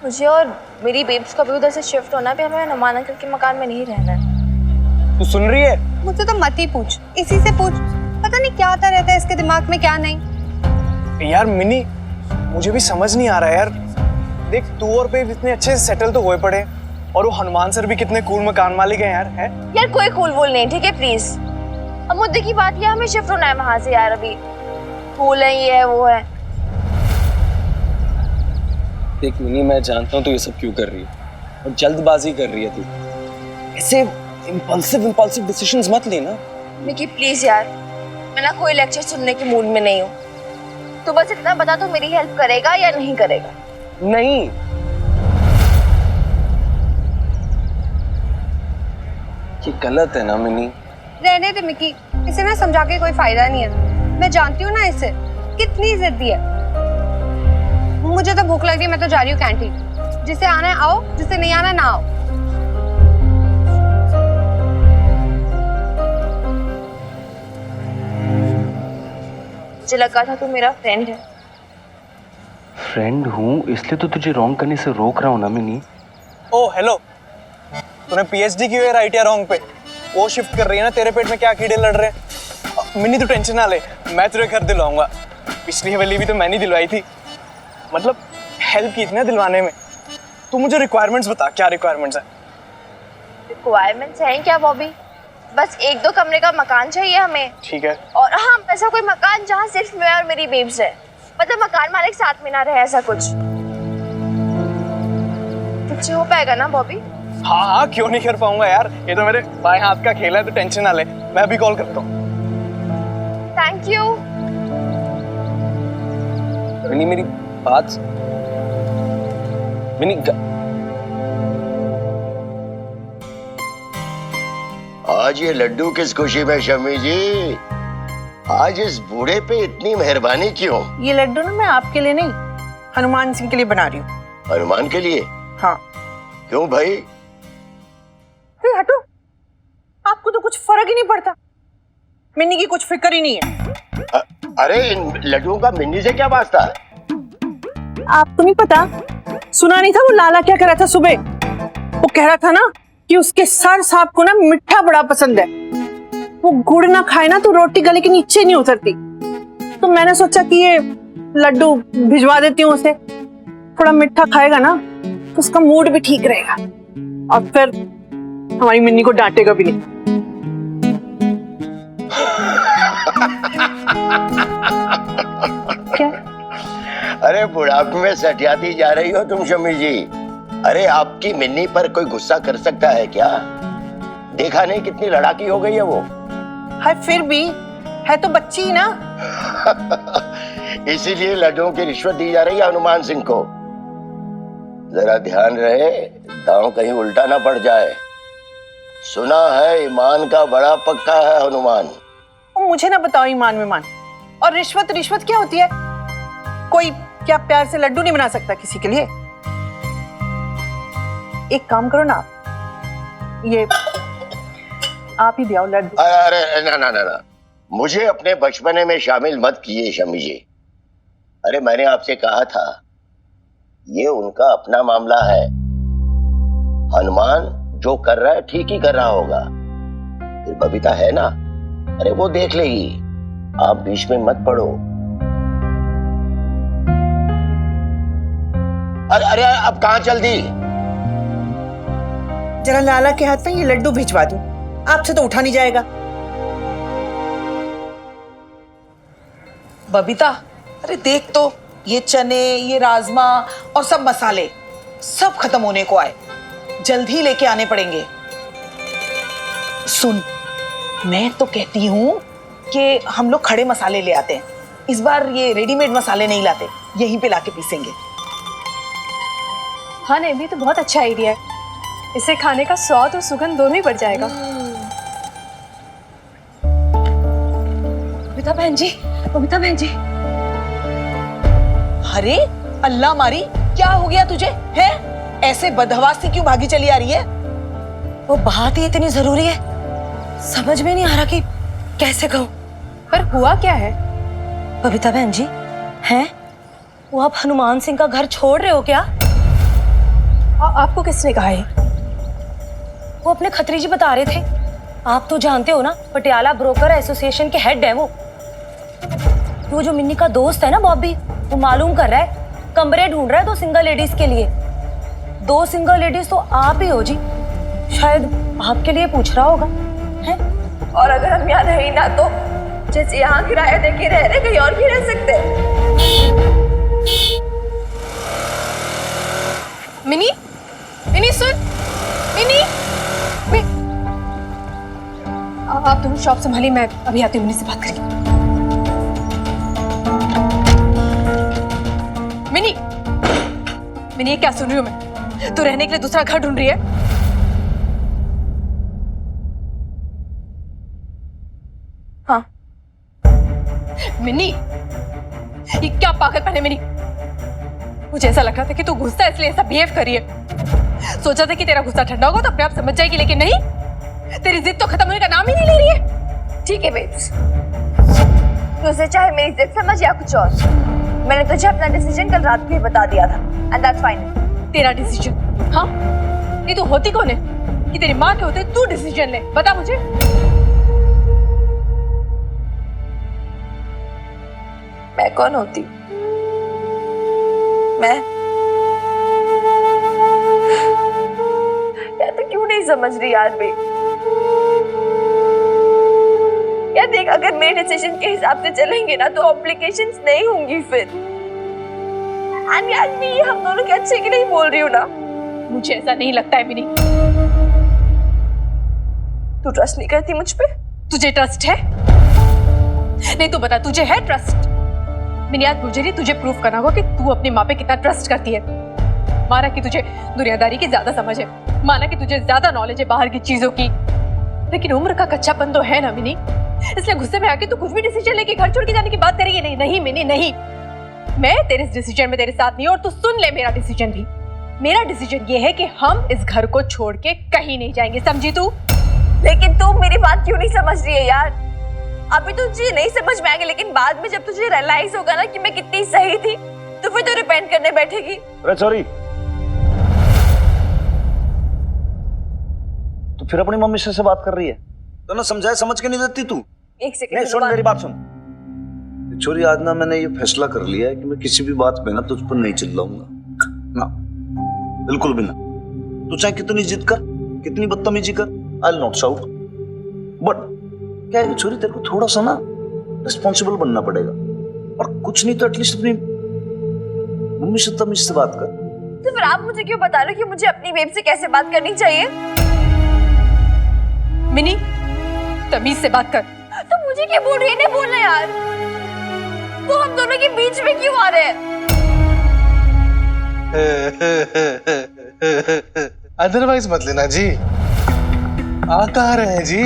मुझे और मेरी बेब्स को भी उधर से शिफ्ट होना है, भी हमें हनुमान अंकल के मकान में नहीं रहना है। तू सुन रही है? मुझसे तो मत ही पूछ, इसी से पूछ। पता नहीं क्या आता रहता है इसके दिमाग में, क्या नहीं। यार मिनी, मुझे भी समझ नहीं आ रहा है यार। देख, तू और बेब इतने अच्छे से सेटल तो हुए पड़े, और वो हनुमान सर भी कितने कूल मकान मालिक हैं यार। है यार कोई कूल वूल नहीं, ठीक है प्लीज। अब मुद्दे की बात ये, हमें शिफ्ट होना है वहां से यार। अभी कूल है, ये है वो है। देख मिनी, मैं जानता हूँ तू ये सब क्यों कर रही है और जल्दबाजी कर रही है तू। ऐसे इम्पल्सिव डिसीजंस मत लेना। निकी प्लीज यार, मैं ना कोई लेक्चर सुनने के मूड में नहीं हूँ। तो बस इतना बता, तो मेरी हेल्प करेगा या नहीं करेगा? नहीं, ये गलत है ना मिनी। रहने दे मिकी, इसे ना समझा के कोई फायदा नहीं है। मैं जानती हूँ ना इसे, कितनी जिद्दी है। मुझे तो भूख लग रही है, मैं तो जा रही हूँ कैंटीन। जिसे आना है आओ, जिसे नहीं आना ना आओ। मुझे लगा था तू मेरा फ्रेंड है। फ्रेंड हूँ इसलिए तो तुझे रॉन्ग करने से रोक रहा हूँ ना मिनी। ओ हेलो, तूने पीएचडी की है राइट या रॉन्ग पे? वो शिफ्ट कर रही है ना, तेरे पेट में क्या कीड़े लड़ रहे हैं। मिनी तू टेंशन ना ले, मैं तुझे घर दिलवाऊंगा। पिछली हवेली भी तो मैंने दिलवाई थी, मतलब हेल्प की थी ना दिलवाने में। तू मुझे रिक्वायरमेंट्स बता, क्या रिक्वायरमेंट्स है? रिक्वायरमेंट्स हैं क्या बॉबी? बस 1-2 कमरे का मकान चाहिए हमें। ठीक है। और हाँ, ऐसा कोई मकान जहाँ सिर्फ मैं और मेरी बेब्स है, मतलब मकान मालिक साथ में ना रहे, ऐसा कुछ। तुझसे हो पाएगा ना बॉबी? हाँ हाँ, क्यों नहीं कर पाऊंगा यार, ये तो मेरे बाएं हाथ का खेल है, तो टेंशन ना ले, मैं अभी कॉल करता हूँ। Thank you. मिनी मेरी बात मिनी आज ये लड्डू किस खुशी में शमी जी? आज इस बूढ़े पे इतनी मेहरबानी क्यों? ये लड्डू ना मैं आपके लिए नहीं, हनुमान सिंह के लिए बना रही हूँ। हनुमान के लिए? हाँ। क्यों भाई? हटो, आपको तो कुछ फर्क ही नहीं पड़ता। मिन्नी की कुछ फिक्र ही नहीं है। अरे इन लड्डुओं का मिन्नी से क्या वास्ता? आपको नहीं पता? सुना नहीं था वो लाला क्या कह रहा था सुबह? वो कह रहा था ना कि उसके सर साहब को ना मिठा बड़ा पसंद है। वो गुड़ ना खाए ना तो रोटी गले के नीचे नहीं उतरती। तो मैंने सोचा कि ये लड्डू भिजवा देती हूँ उसे, थोड़ा मिठा खाएगा ना तो उसका मूड भी ठीक रहेगा, और फिर हमारी मिन्नी को डांटेगा भी नहीं। क्या? अरे बुढ़ापे में सटियाती जा रही हो तुम शमी जी। अरे आपकी मिन्नी पर कोई गुस्सा कर सकता है क्या? देखा नहीं कितनी लड़ाकी हो गई है वो। हाय, फिर भी है तो बच्ची ही ना। इसीलिए लड्डुओं की रिश्वत दी जा रही है हनुमान सिंह को। जरा ध्यान रहे, दांव कहीं उल्टा ना पड़ जाए। सुना है ईमान का बड़ा पक्का है हनुमान। मुझे ना बताओ ईमान विमान और रिश्वत। रिश्वत क्या होती है? कोई क्या प्यार से लड्डू नहीं बना सकता किसी के लिए? एक काम करो ना, ये आप ही दियाओ लड्डू। अरे ना ना ना ना, मुझे अपने बचपने में शामिल मत कीजिए शमी जी। अरे मैंने आपसे कहा था, ये उनका अपना मामला है। हनुमान जो कर रहा है ठीक ही कर रहा होगा। फिर बबीता है ना, अरे वो देख लेगी, आप बीच में मत पड़ो। अरे अरे अब कहां चल दी? जरा लाला के हाथ में ये लड्डू भिजवा दूं, आपसे तो उठा नहीं जाएगा। बबीता, अरे देख तो, ये चने, ये राजमा और सब मसाले सब खत्म होने को आए, जल्द ही लेके आने पड़ेंगे। सुन, मैं तो कहती हूँ कि हम लोग खड़े मसाले ले आते हैं। इस बार ये रेडीमेड मसाले नहीं लाते, यहीं पे लाके पीसेंगे। हाँ नहीं, भी तो बहुत अच्छा आइडिया है। इससे खाने का स्वाद और सुगंध दोनों ही बढ़ जाएगा। बबीता बहन जी, बबीता बहन जी। अरे अल्लाह मारी, क्या हो गया तुझे? है ऐसे बदहवास से क्यों भागी चली आ रही है? वो बात ही इतनी जरूरी है, समझ में नहीं आ रहा कि कैसे कहूं। पर हुआ क्या है? बबीता बहन जी, हैं वो आप हनुमान सिंह का घर छोड़ रहे हो क्या? आपको किसने कहा है? वो अपने खत्री जी बता रहे थे। आप तो जानते हो ना, पटियाला ब्रोकर एसोसिएशन के हेड है वो जो मिन्नी का दोस्त है ना बॉबी, वो मालूम कर रहा है, कमरे ढूंढ रहा है 2 सिंगल लेडीज के लिए। 2 सिंगल लेडीज तो आप ही हो जी, शायद आपके लिए पूछ रहा होगा है। और अगर हम यहाँ रहे ना तो जैसे यहाँ किराया देके रह रहे, कहीं और भी रह सकते हैं। मिनी, मिनी सुन, मिनी। आप दोनों शॉप संभालिए, मैं अभी आती हूँ, मिनी से बात करेंगे। मिनी, मिनी ये क्या सुन रही हूँ मैं? तू रहने के लिए दूसरा घर ढूंढ रही है? हाँ। मिनी, ये क्या पागलपन है मिनी? मुझे ऐसा लग रहा था कि तू गुस्सा इसलिए ऐसा बिहेव कर रही है। सोचा था कि तेरा गुस्सा ठंडा होगा तो अपने आप समझ जाएगी, लेकिन नहीं, तेरी जिद तो खत्म होने का नाम ही नहीं ले रही है। ठीक है बेब्स, तुझे चाहे मेरी जिद समझ या कुछ और, मैंने तुझे अपना डिसीजन कल रात को ही बता दिया था, एंड दैट्स फाइन। तेरा डिसीजन? हाँ, नहीं तो होती कौन है कि तेरी माँ के होते तू डिसीजन ले? बता मुझे। मैं कौन होती? मैं या तो क्यों नहीं समझ रही यार बे? यार देख, अगर मेरे डिसीजन के हिसाब से चलेंगे ना तो कॉम्प्लिकेशंस नहीं होंगी फिर। एंड यार मैं ये हम दोनों के अच्छे के लिए बोल रही हूँ ना। मुझे ऐसा नहीं लगता है मिनी। तू ट्रस्ट नहीं करती मुझ पे? तुझे ट्रस्ट है? नहीं तो बता, तुझे है ट्रस्ट? मिनी, आज मुझे नहीं, तुझे प्रूफ करना होगा कि तू अपनी माँ पे कितना ट्रस्ट करती है। माना कि तुझे दुनियादारी की ज्यादा समझ है, माना कि तुझे ज्यादा नॉलेज है बाहर की चीजों की, लेकिन उम्र का कच्चापन तो है ना मिनी। इसलिए गुस्से में आके तू कुछ भी डिसीजन लेके घर छोड़ के जाने की बात करेगी? नहीं नहीं मिनी, नहीं, मैं तेरे इस डिसीजन में तेरे साथ नहीं। और तू सुन ले मेरा डिसीजन भी। मेरा डिसीजन ये है कि हम इस घर को छोड़ के कहीं नहीं जाएंगे, समझी तू? लेकिन तू मेरी बात क्यों नहीं समझ रही है यार? अभी तुझे नहीं समझ में आएगी, लेकिन बाद में जब तुझे रियलाइज होगा ना कि मैं कितनी सही थी, तो फिर तू रिपेंट करने बैठेगी। अरे सॉरी, तो फिर अपनी मम्मी से बात कर रही है तो ना समझाए, समझ के नहीं देती तू? एक सेकंड नहीं, सुन मेरी बात सुन छोरी, आज ना मैंने ये फैसला कर लिया है कि मैं किसी भी बात पे ना तुझ पर नहीं चिल्लाऊंगा ना, बिल्कुल भी ना। तू चाहे कितनी जिद कर, कितनी बदतमीजी कर, I will not shout. But क्या है छोरी, तेरे को थोड़ा सा ना रिस्पॉन्सिबल बनना पड़ेगा, और कुछ नहीं तो एटलीस्ट अपनी मम्मी से तमीज से बात कर। तो फिर आप मुझे क्यों बता रहे हो कि मुझे अपनी बेब से कैसे बात करनी चाहिए? मिनी, तमीज से बात कर। तो मुझे क्या बोल रही है? नहीं बोलना यार, वो हम दोनों के बीच में क्यों आ रहे हैं? अदरवाइज मत लेना जी। आ कहाँ रहे हैं जी?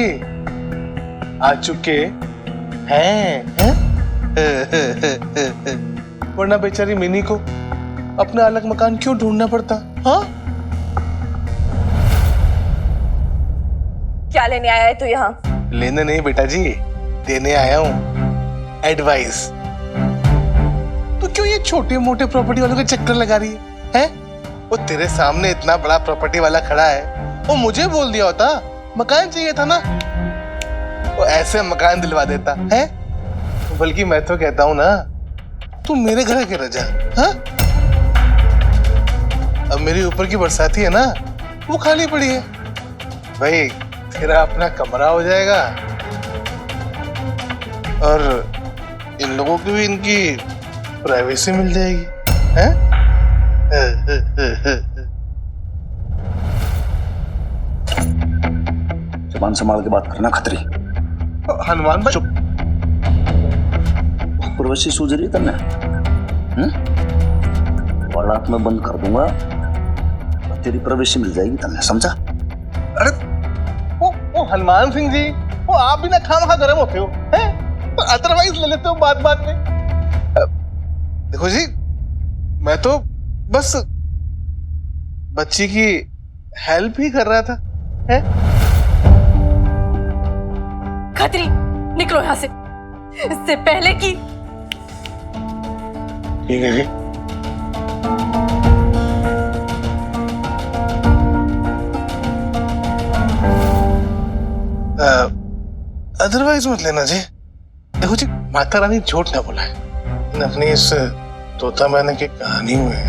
आ चुके हैं? वरना बेचारी मिनी को अपना अलग मकान क्यों ढूंढना पड़ता? हाँ, क्या लेने आया है तू यहाँ? लेने नहीं बेटा जी, देने आया हूँ एडवाइस। तो क्यों ये छोटे मोटे प्रॉपर्टी वालों के चक्कर लगा रही है? वो तेरे सामने इतना बड़ा प्रॉपर्टी वाला खड़ा है, वो मुझे बोल दिया होता मकान चाहिए था ना, वो ऐसे मकान दिलवा देता है। बल्कि मैं तो कहता हूँ ना, तू मेरे घर आके रह जा। हाँ, अब मेरी ऊपर की बरसाती है ना, वो खाली पड़ी है भाई, तेरा अपना कमरा हो जाएगा और इन लोगों को भी इनकी प्राइवेसी मिल जाएगी। हैं? जबान संभाल के बात करना खतरी। हनुमान भाई, चुप। प्रवेशी सूझ रही तन्ने? वालात में बंद कर दूंगा, तेरी प्रवेशी मिल जाएगी तन्ने, समझा? अरे वो हनुमान सिंह जी, वो आप भी ना खामखा गर्म होते हो हैं? तो अदरवाइज ले लेते हो बात बात में। देखो जी, मैं तो बस बच्ची की हेल्प ही कर रहा था। हैं? खतरी, निकलो यहाँ से, इससे पहले कि अदरवाइज मत लेना जी। देखो जी, माता रानी झूठ ना बोला है। अपनी इस तोता मैना की कहानी में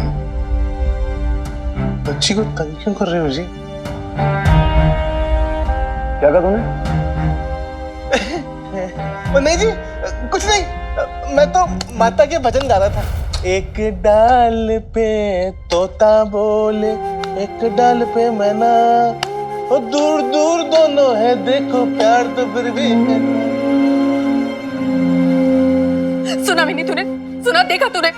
बच्ची को तंग क्यों कर रहे हो जी? क्या कहा तूने? नहीं जी, कुछ नहीं। मैं तो माता के भजन गा रहा था। एक डाल पे तोता बोले, एक डाल पे मैना, और दूर दूर दोनों है, देखो प्यार तो फिर भी है। सुना मिनी तूने? सुना, देखा तूने?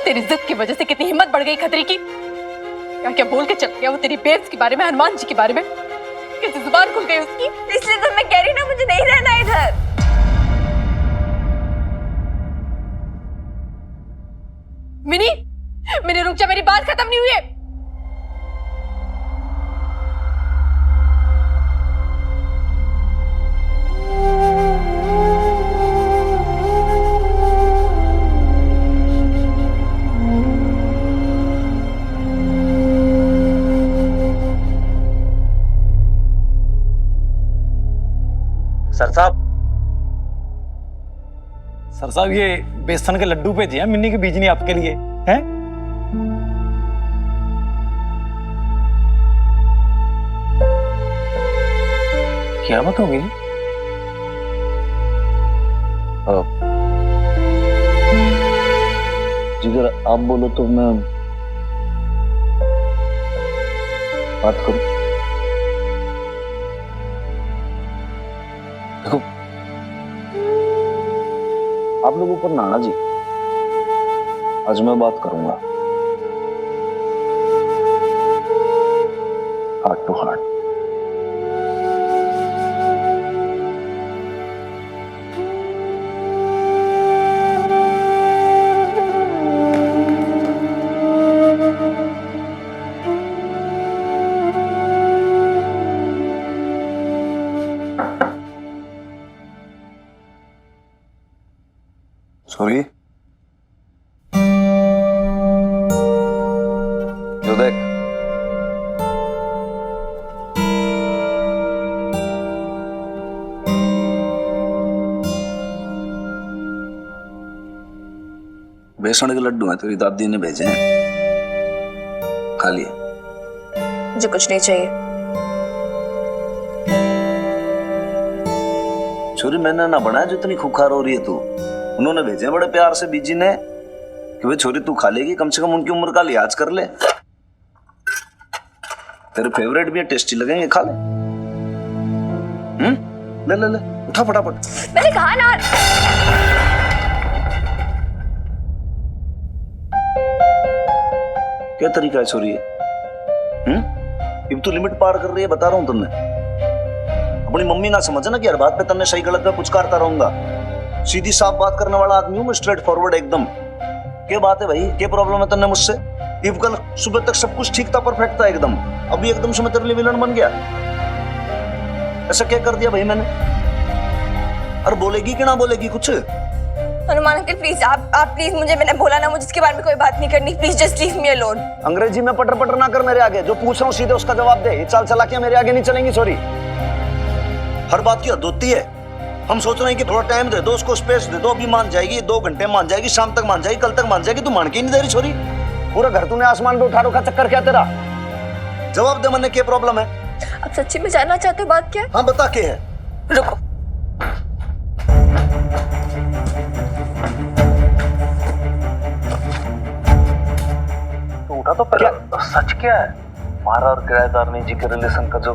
तेरी जिद की वजह से कितनी हिम्मत बढ़ गई खतरी की। क्या क्या बोल के चल गया वो तेरी बेब्स के बारे में, हनुमान जी के बारे में। कैसे जुबान खुल गई उसकी। इसलिए तो मैं कह रही ना, मुझे नहीं रहना इधर। मिनी, मिनी रुक जा, मेरी बात खत्म नहीं हुई है। सर साहब, सर साहब, ये बेसन के लड्डू भेजे हैं मिन्नी की बीजनी आपके लिए हैं। क्या बात होगी? जिगर आप बोलो तो मैं बात करूं। देखो, आप लोगों पर नाना जी, आज मैं बात करूंगा हार्ट टू हार्ट। सॉरी, जो देख, बेसन के लड्डू हैं, तेरी दादी ने भेजे हैं, खा लिए। मुझे कुछ नहीं चाहिए। छोरी, मैंने ना बनाया जो इतनी खुखार हो रही है तू। उन्होंने भेजे बड़े प्यार से बीजी ने कि भाई छोरी तू खा लेगी, कम से कम उनकी उम्र का लिहाज कर ले। तेरे फेवरेट भी है, टेस्टी लगेंगे, खा ले। ले ले ले, उठा फटाफट। मैंने कहा ना। क्या तरीका है छोरी? अब तू लिमिट पार कर रही है, बता रहा हूं तुमने। अपनी मम्मी ना समझना कि हर बात पे तन्ने सही गलत में पुचकारता रहूंगा। सीधी साफ बात करने वाला आदमी हूं मैं, स्ट्रेट फॉरवर्ड एकदम। क्या बात है भाई, क्या प्रॉब्लम है तन्ने मुझसे? इब कल सुबह तक सब कुछ ठीक था, परफेक्ट था एकदम, अभी एकदम से मैं तेरे लिए विलन बन गया। ऐसा क्या कर दिया भाई मैंने? अरे बोलेगी कि ना बोलेगी कुछ? हनुमान अंकल प्लीज, आप प्लीज, मैंने बोला ना, मुझे इसके बारे में कोई बात नहीं करनी। Please just leave me alone. अंग्रेजी में पटर पटर ना कर मेरे आगे, जो पूछ रहा हूँ सीधे उसका जवाब दे। ये चाल चला के मेरे आगे नहीं चलेंगी। सॉरी, हर बात की हद होती है। हम सोच रहे हैं कि थोड़ा टाइम दे दो उसको, स्पेस दे दो, अभी मान जाएगी, 2 घंटे मान जाएगी, शाम तक मान जाएगी, कल तक मान जाएगी। तू मान के नहीं दे रही छोरी। पूरा घर तूने आसमान पे उठा रखा, चक्कर क्या तेरा? जवाब दे, मैंने क्या प्रॉब्लम है? आप सच्ची में जानना चाहते हो बात क्या? हाँ बता के है। रुको। तो उठा तो क्या? सच क्या है? मारा और किराएदार ने जी के रिलेशन का जो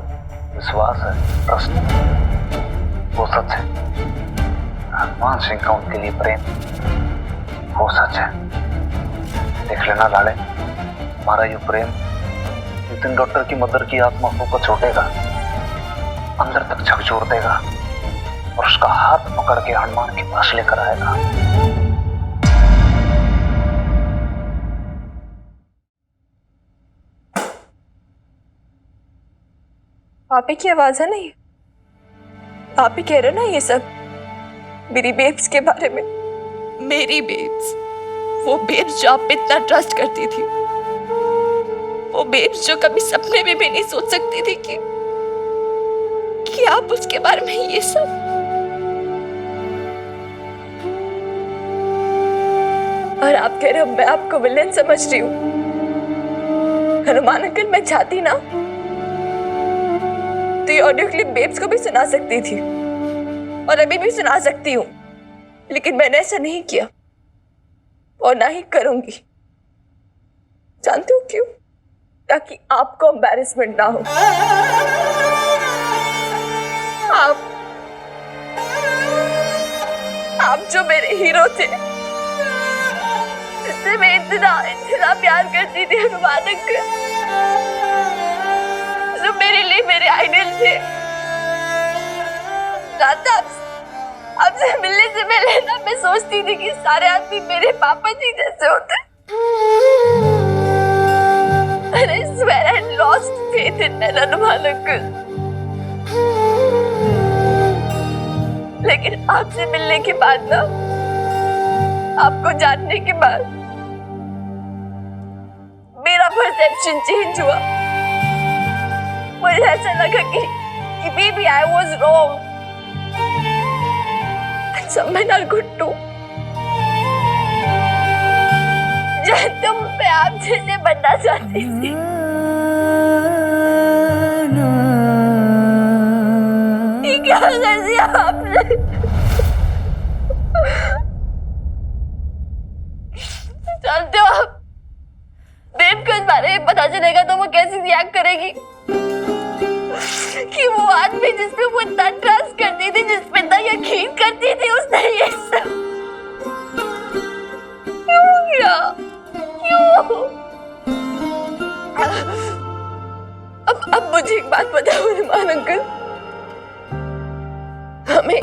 विश्वास है, ट्रस्ट, वो सच है। हनुमान सिंह का उनके लिए प्रेम, वो सच है। देख लेना लाले, हमारा ये प्रेम नितिन डॉक्टर की मदर की आत्मा को छोड़ेगा, अंदर तक झकझोर देगा और उसका हाथ पकड़ के हनुमान के पास लेकर आएगा। आप ही की आवाज है ना ये? आप ही कह रहे ना ये सब मेरी बेब्स के बारे में? मेरी बेब्स, वो बेब्स जो आप पे इतना ट्रस्ट करती थी, वो बेब्स जो कभी सपने में भी नहीं सोच सकती थी कि कि आप उसके बारे में ये सब। और आप कह रहे हो मैं आपको विलेन समझ रही हूँ। हनुमान अंकल, मैं चाहती ना तो ये ऑडियो क्लिप बेब्स को भी सुना सकती थी और अभी भी सुना सकती हूँ, लेकिन मैंने ऐसा नहीं किया और ना ही करूंगी। जानते हो क्यों? ताकि आपको एम्बैरेसमेंट ना हो। आप जो मेरे हीरो थे, जिससे मैं इतना प्यार करती थी, हनुमान अंकल, जो मेरे लिए मेरे आइडल थे, आपसे मिलने से पहले ना मैं सोचती थी कि सारे आदमी मेरे पापा जी जैसे होते। And I swear I had lost faith in Hanuman uncle. लेकिन आपसे मिलने के बाद ना, आपको जानने के बाद मेरा परसेप्शन चेंज हुआ। मुझे ऐसा लगा कि maybe I was wrong and some men are good too। तुम पे आप जैसे बनना चाहती थी। ये क्या कर दिया आपने? जानते हो आप, देव को इस बारे में पता चलेगा तो वो कैसे रिएक्ट करेगी कि वो आदमी जिसपे वो इतना ट्रस्ट करती थी, जिसपे इतना यकीन करती थी, उसने ये सब क्यों किया? अब मुझे एक बात बताओ हनुमान अंकल, हमें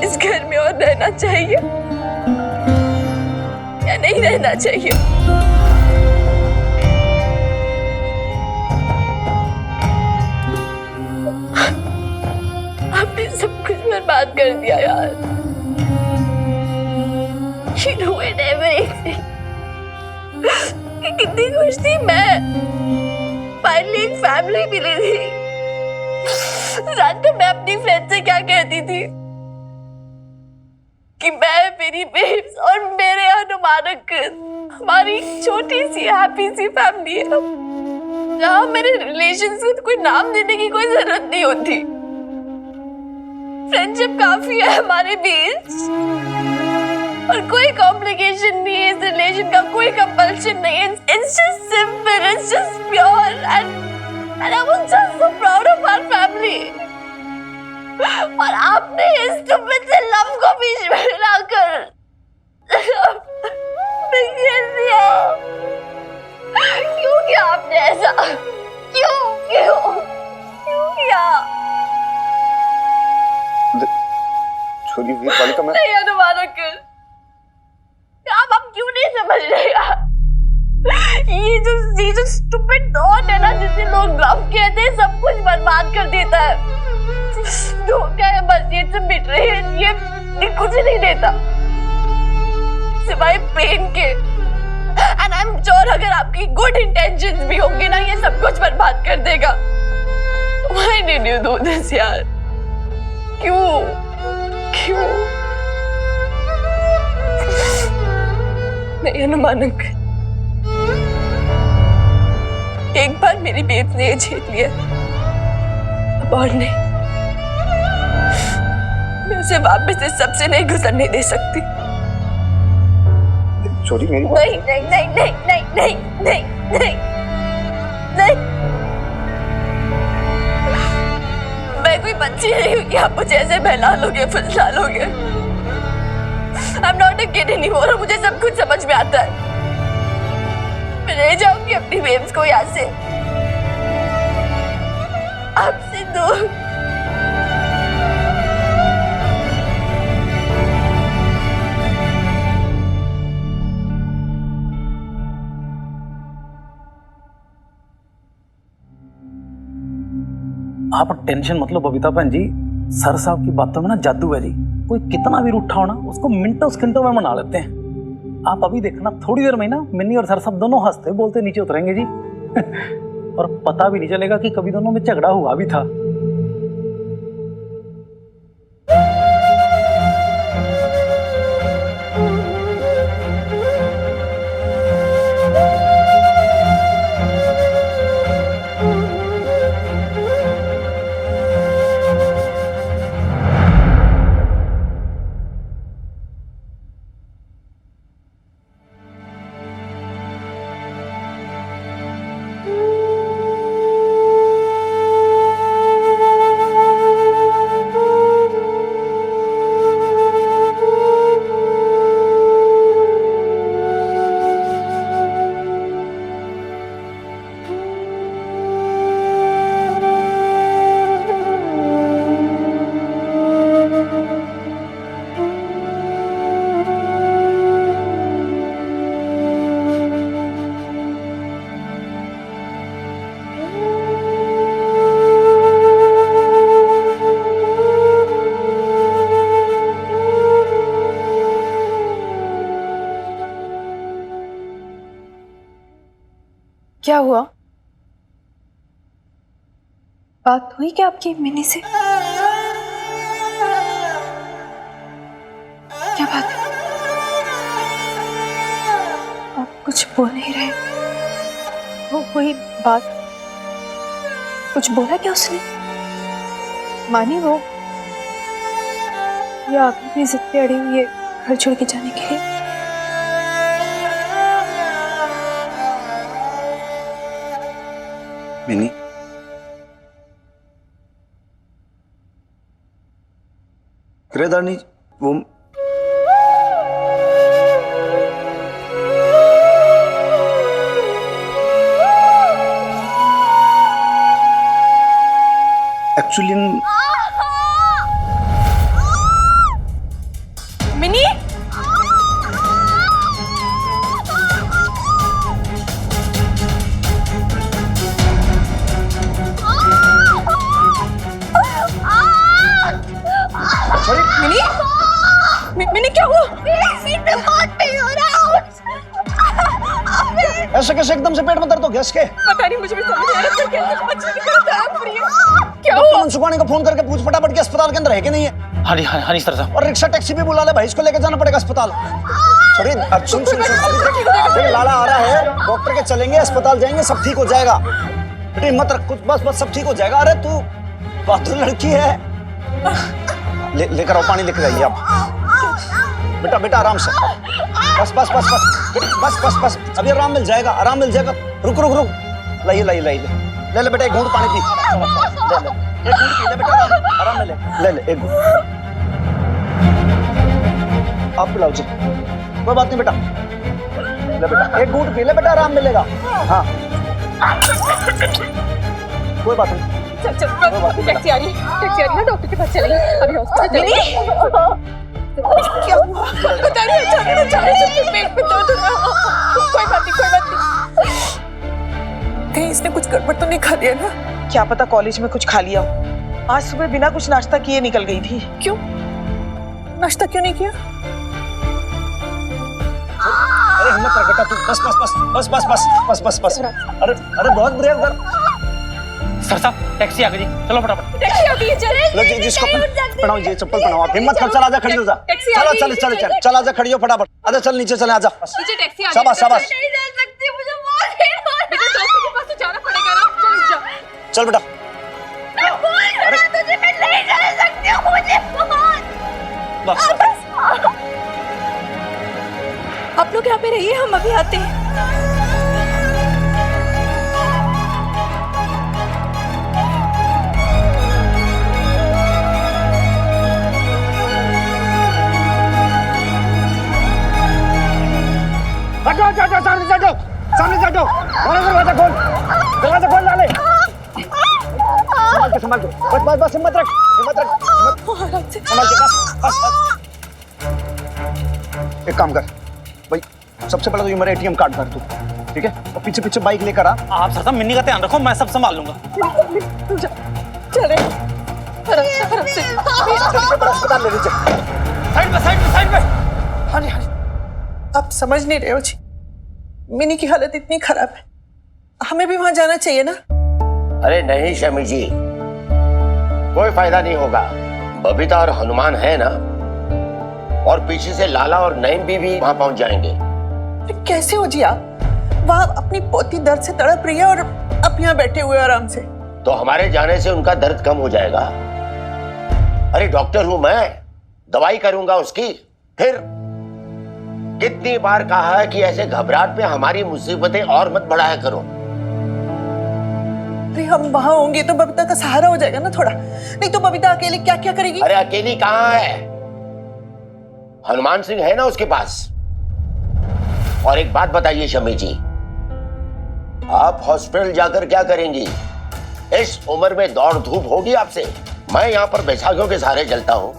इस घर में और रहना चाहिए या नहीं रहना चाहिए? आपने सब कुछ बर्बाद कर दिया यार। You ruined everything। कितनी खुश थी मैं, फाइनली एक फैमिली मिली थी। जानते मैं अपनी फ्रेंड से क्या कहती थी कि मैं, मेरी बेब्स और मेरे हनुमान अंकल, हमारी छोटी सी हैप्पी सी फैमिली है जहाँ मेरे रिलेशंस को कोई नाम देने की कोई जरूरत नहीं होती। फ्रेंडशिप काफी है हमारे बीच और कोई कॉम्प्लिकेशन नहीं है इस रिलेशन का, कोई कंपल्शन नहीं है। It's just simple, it's just pure and I was just so proud of our family। और आपने इस stupid से लव को बीच में लाकर क्यों किया आपने ऐसा? क्यों क्यों क्यों किया? छोरी वीरपाल का मैं नहीं हनुमान अंकल, आप क्यों नहीं समझ रहे यार? ये जो स्टूपिड थॉट है ना, जिसे लोग लव कहते हैं, सब कुछ बर्बाद कर देता है। धोखा है बस, ये सब बिट्रेयल, ये कुछ नहीं देता सिवाय पेन के। एंड आई एम श्योर अगर आपकी गुड इंटेंशंस भी होंगे ना, ये सब कुछ बर्बाद कर देगा। Why did you do this यार? क्यों क्यों? नहीं हनुमान अंकल, एक बार मेरी बेब ने ये झेल लिया, अब और नहीं। मैं उसे वापस इस सबसे नहीं गुजरने दे सकती। छोरी मेरी नहीं नहीं नहीं नहीं नहीं नहीं नहीं नहीं नहीं, मैं कोई बच्ची नहीं हूँ कि आप मुझे ऐसे बहला लोगे, फुसला लोगे। I'm not a kid anymore, और मुझे सब कुछ समझ में आता है। मैं ले जाऊंगी अपनी बेब्स को यहाँ से, आपसे दूर। आप टेंशन मतलब बबीता बहन जी, सर साहब की बातों में ना जादू है जी। कोई कितना भी रूठा होना उसको मिनटों सेकंडों में मना लेते हैं। आप अभी देखना, थोड़ी देर में ना मिन्नी और सर साहब दोनों हंसते बोलते नीचे उतरेंगे जी। और पता भी नहीं चलेगा कि कभी दोनों में झगड़ा हुआ भी था। क्या हुआ? बात हुई क्या आपकी मिनी से? क्या बात है? आप कुछ बोल नहीं रहे। वो हुई बात, कुछ बोला क्या उसने? मानी वो, या अभी भी जिद पे अड़ी हुई है घर छोड़ के जाने के लिए? मिनी, किरेदारनी, वो एक्चुअली मिनी, मिनी क्या हुआ? ऐसे कैसे एकदम से पेट में दर्द हो गया इसके? पता नहीं, मुझे भी समझ नहीं आ रहा कैसे बच्चे की तरह तड़प रही है। क्या डॉक्टर हुआ? मनसुखानी को फोन करके पूछ फटाफट के अस्पताल के अंदर है कि नहीं है। हाँ जी सर साहब। और रिक्शा टैक्सी भी बुला ले भाई, इसको लेकर जाना पड़ेगा अस्पताल। सॉरी, सुन सुन सुन, अभी देख लाला आ रहा है, डॉक्टर के चलेंगे, अस्पताल जाएंगे, सब ठीक हो जाएगा। बेटे हिम्मत रख, कुछ बस बस सब ठीक हो जाएगा। अरे तू बहादुर लड़की है। लेकर आओ, पानी लेकर आइए आप। बेटा बेटा आराम से, बस बस बस बस बस बस बस, अभी आराम मिल जाएगा, आराम मिल जाएगा। रुक रुक रुक, लाइए लाइए लाइए, ले ले बेटा एक घूंट पानी पी, ले ले एक घूंट पी ले बेटा, आराम में ले ले एक घूंट। आप पिलाओ जी, कोई बात नहीं बेटा, ले बेटा एक घूंट पी ले बेटा, आराम मिलेगा। हाँ कोई बात नहीं। चल चल, टैक्सी आ रही है ना, डॉक्टर के पास चलेंगे, अभी हॉस्पिटल चलेंगे। क्या हुआ? पता नहीं, अचानक से पेट में दर्द हो रहा। कोई बात नहीं। कहीं इसने कुछ गड़बड़ तो नहीं खा दिया ना? क्या पता कॉलेज में कुछ खा लिया हो। आज सुबह बिना कुछ नाश्ता किए निकल गई थी। क्यों नाश्ता क्यों नहीं किया? अरे हिम्मत रख बेटा तू, बस बस बस बस बस बस बस बस बस। अरे अरे बहुत ब्रेव कर। सर साहब टैक्सी आ गई जी, चलो फटाफट। टैक्सी आ गई है, चल। लो जी जिसको पहनाओ, ये चप्पल पहनाओ, आप हिम्मत कर, चल आजा खड़ी हो जा, चल चल चल चल चल आजा खड़ी हो फटाफट, आजा चल नीचे चले आजा। नीचे टैक्सी आ गई। शाबाश शाबाश, नहीं जा सकती, मुझे बहुत देर हो रही है। बेटा डॉक्टर के पास तो जाना पड़ेगा ना, चल जा। चल बेटा। अरे तुझे मैं नहीं जा सकती हूँ, मुझे बस आप लोग यहाँ पे रहिए, हम अभी आते हैं। हटो सामने से हटो, सामने से हटो, दरवाजा खोल डाले। संभाल के बस बस बस, हिम्मत रख संभाल के, बस बस। एक काम कर भाई, सबसे पहले तो ये मेरा एटीएम कार्ड भर तू, ठीक है, और पीछे पीछे बाइक लेकर आ। आप सर साहब मिन्नी का ध्यान रखो, मैं सब संभाल लूंगा। चले आराम से। अस्पताल ले लीजिए। साइड पे। हाँ जी, आप समझ नहीं रहे हो जी, मिनी की हालत इतनी खराब है, हमें भी वहां जाना चाहिए ना। अरे नहीं शमी जी, कोई फायदा नहीं होगा। बबीता और हनुमान है ना, और पीछे से लाला और नईम भी वहां पहुंच जाएंगे। कैसे हो जी आप? वहां अपनी पोती दर्द से तड़प रही है और आप यहाँ बैठे हुए आराम से। तो हमारे जाने से उनका दर्द कम हो जाएगा। अरे डॉक्टर हूं मैं, दवाई करूंगा उसकी। फिर कितनी बार कहा है कि ऐसे घबराहट पे हमारी मुसीबतें और मत बढ़ाया करो। अरे हम वहां होंगे तो बबीता का सहारा हो जाएगा ना थोड़ा, नहीं तो बबीता अकेले क्या क्या करेगी? अरे अकेली कहाँ है, हनुमान सिंह है ना उसके पास। और एक बात बताइए शमी जी, आप हॉस्पिटल जाकर क्या करेंगी? इस उम्र में दौड़ धूप होगी आपसे? मैं यहाँ पर बैसाखियों के सहारे चलता हूँ,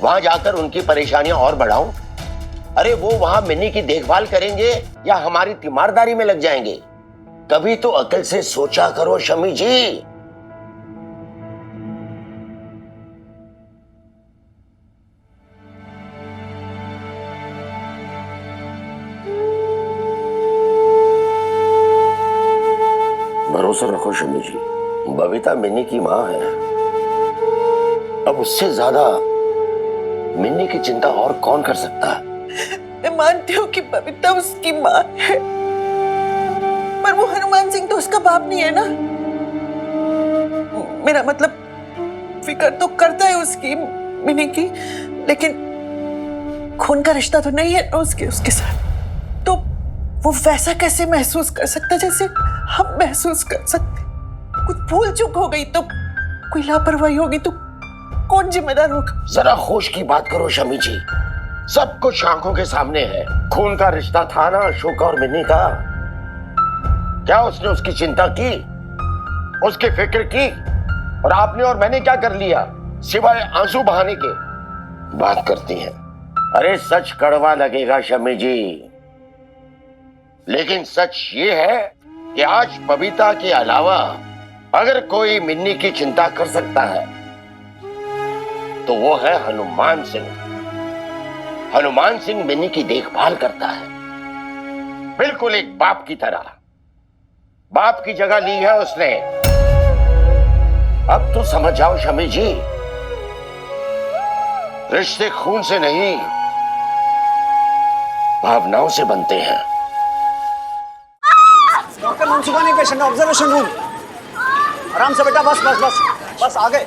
वहां जाकर उनकी परेशानियां और बढ़ाऊं? अरे वो वहां मिन्नी की देखभाल करेंगे या हमारी तीमारदारी में लग जाएंगे? कभी तो अकल से सोचा करो शमी जी। भरोसा रखो शमी जी, बबीता मिन्नी की माँ है। अब उससे ज्यादा मिन्नी की चिंता और कौन कर सकता है? मैं मानती हूँ कि बबीता उसकी माँ है, पर वो हनुमान सिंह तो उसका बाप नहीं है ना। मेरा मतलब फिक्र तो करता है उसकी, मिन्नी की, लेकिन खून का रिश्ता तो नहीं है ना उसके साथ। तो वो वैसा कैसे महसूस कर सकता है जैसे हम महसूस कर सकते? कुछ भूल चूक हो गई तो, कोई लापरवाही होगी तो कौन जिम्मेदार होगा? जरा होश की बात करो शमी जी, सब कुछ आंखों के सामने है। खून का रिश्ता था ना अशोक और मिन्नी का। क्या उसने उसकी चिंता की, उसकी फिक्र की? और आपने और मैंने क्या कर लिया सिवाय आंसू बहाने के? बात करती हैं। अरे सच कड़वा लगेगा शमी जी, लेकिन सच ये है कि आज बबीता के अलावा अगर कोई मिन्नी की चिंता कर सकता है तो वो है हनुमान सिंह। हनुमान सिंह मिन्नी की देखभाल करता है, बिल्कुल एक बाप की तरह। बाप की जगह ली है उसने। अब तो समझ जाओ शमी जी, रिश्ते खून से नहीं भावनाओं से बनते हैं। Doctor Mansukhani patient observation room. आराम से बेटा, बस बस बस बस आ गए।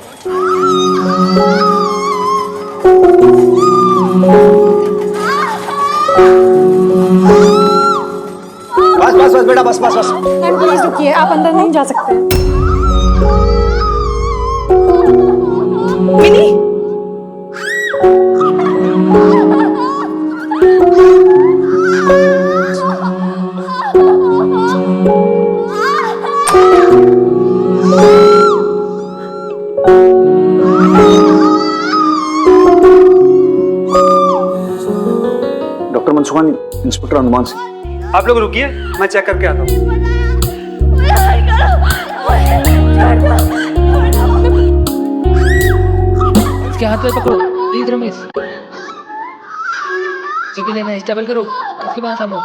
बस बस बस बेटा, बस बस बस। प्लीज रुकिए, आप अंदर नहीं जा सकते। Mini, doctor Mansukhani, inspector Hanuman Singh. आप लोग रुकिए, मैं चेक करके आता हूँ। इसके हाथ में पकड़ो, प्लीज रमेश। जगह लेना है, स्टेबल करो, उसके बाद हम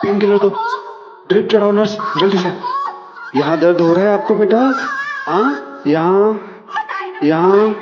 पेन किलर दो, ड्रिप चढ़ाओ नर्स, जल्दी से। यहाँ दर्द हो रहा है आपको बेटा? हाँ, यहाँ यहाँ